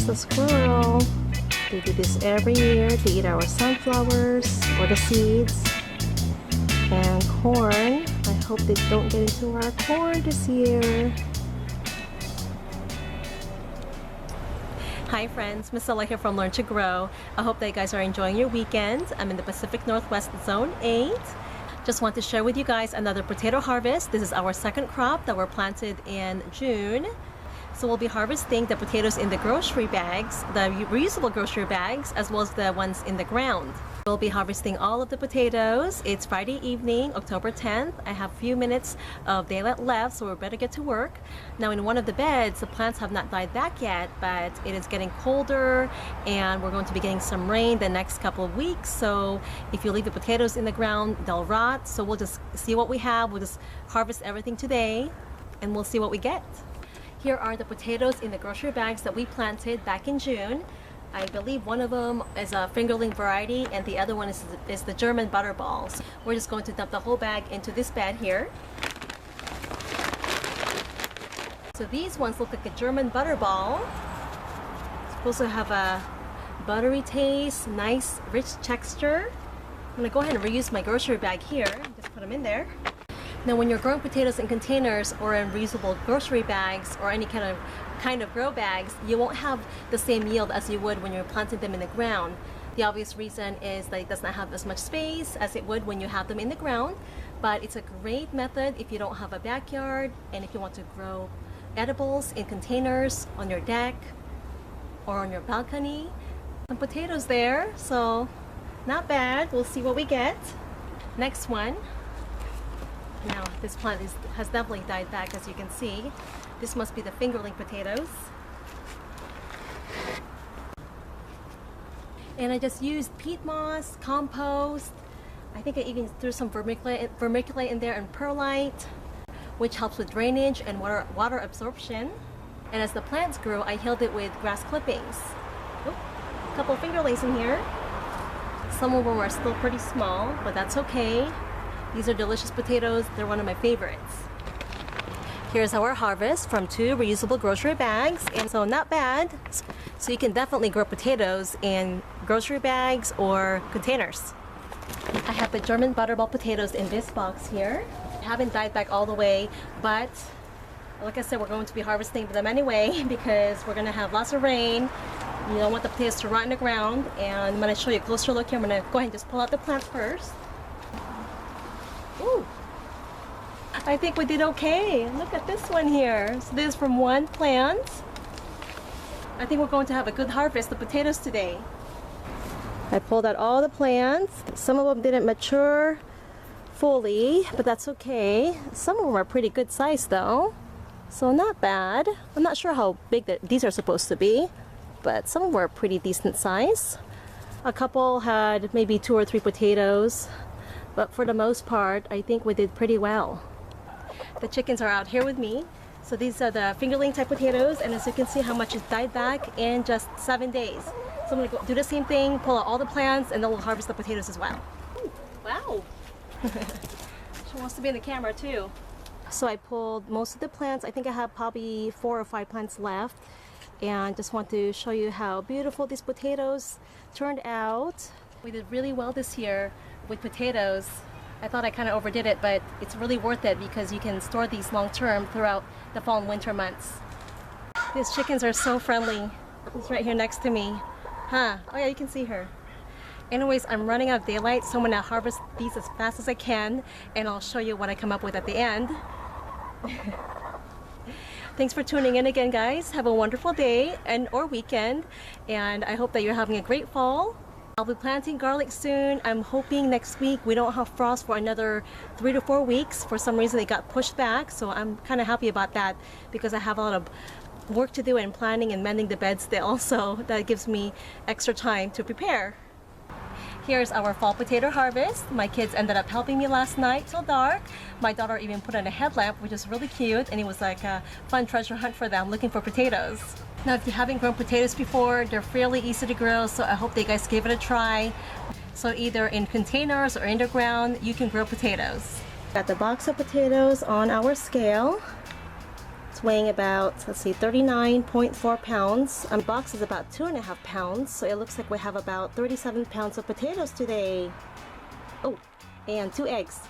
the squirrel. They do this every year to eat our sunflowers or the seeds. And corn. I hope they don't get into our corn this year. Hi friends, Miss Ella here from Learn to Grow. I hope that you guys are enjoying your weekend. I'm in the Pacific Northwest Zone 8. Just want to share with you guys another potato harvest. This is our second crop that were planted in June. So we'll be harvesting the potatoes in the grocery bags, the reusable grocery bags, as well as the ones in the ground. We'll be harvesting all of the potatoes. It's Friday evening, October 10th. I have a few minutes of daylight left, so we better get to work. Now in one of the beds, the plants have not died back yet, but it is getting colder and we're going to be getting some rain the next couple of weeks. So if you leave the potatoes in the ground, they'll rot. So we'll just see what we have. We'll just harvest everything today and we'll see what we get. Here are the potatoes in the grocery bags that we planted back in June. I believe one of them is a fingerling variety and the other one is the German butterballs. We're just going to dump the whole bag into this bed here. So these ones look like a German butterball. It's supposed to have a buttery taste, nice rich texture. I'm going to go ahead and reuse my grocery bag here and just put them in there. Now when you're growing potatoes in containers or in reusable grocery bags or any kind of grow bags, you won't have the same yield as you would when you're planting them in the ground. The obvious reason is that it does not have as much space as it would when you have them in the ground, but it's a great method if you don't have a backyard and if you want to grow edibles in containers on your deck or on your balcony. Some potatoes there, so not bad. We'll see what we get. Next one. Now this plant has definitely died back, as you can see. This must be the fingerling potatoes. And I just used peat moss, compost. I think I even threw some vermiculite in there and perlite, which helps with drainage and water absorption. And as the plants grew, I healed it with grass clippings. Oop, a couple fingerlings in here. Some of them are still pretty small, but that's okay. These are delicious potatoes. They're one of my favorites. Here's our harvest from 2 reusable grocery bags, and so not bad. So you can definitely grow potatoes in grocery bags or containers. I have the German butterball potatoes in this box here. I haven't died back all the way, but like I said, we're going to be harvesting them anyway because we're going to have lots of rain. You don't want the potatoes to rot in the ground. And I'm going to show you a closer look here. I'm going to go ahead and just pull out the plant first. Ooh. I think we did okay. Look at this one here. So this is from one plant. I think we're going to have a good harvest of potatoes today. I pulled out all the plants. Some of them didn't mature fully, but that's okay. Some of them are pretty good size though, so not bad. I'm not sure how big these are supposed to be, but some of them were pretty decent size. A couple had maybe 2 or 3 potatoes, but for the most part, I think we did pretty well. The chickens are out here with me. So these are the fingerling type potatoes, and as you can see how much it died back in just 7 days. So I'm gonna do the same thing, pull out all the plants, and then we'll harvest the potatoes as well. Ooh, wow. She wants to be in the camera too. So I pulled most of the plants. I think I have probably 4 or 5 plants left, and just want to show you how beautiful these potatoes turned out. We did really well this year with potatoes. I thought I kind of overdid it, but it's really worth it because you can store these long term throughout the fall and winter months. These chickens are so friendly. She's right here next to me. Huh? Oh yeah, you can see her. Anyways, I'm running out of daylight, so I'm gonna harvest these as fast as I can, and I'll show you what I come up with at the end. Thanks for tuning in again, guys. Have a wonderful day or weekend, and I hope that you're having a great fall. I'll be planting garlic soon. I'm hoping next week we don't have frost for another 3 to 4 weeks. For some reason it got pushed back, so I'm kind of happy about that because I have a lot of work to do in planning and mending the bed still, so that gives me extra time to prepare. Here's our fall potato harvest. My kids ended up helping me last night till dark. My daughter even put on a headlamp, which is really cute, and it was like a fun treasure hunt for them looking for potatoes. Now, if you haven't grown potatoes before, they're fairly easy to grow, so I hope that you guys give it a try. So either in containers or in the ground, you can grow potatoes. Got the box of potatoes on our scale. It's weighing about, let's see, 39.4 pounds. A box is about 2.5 pounds, so it looks like we have about 37 pounds of potatoes today. Oh, and 2 eggs.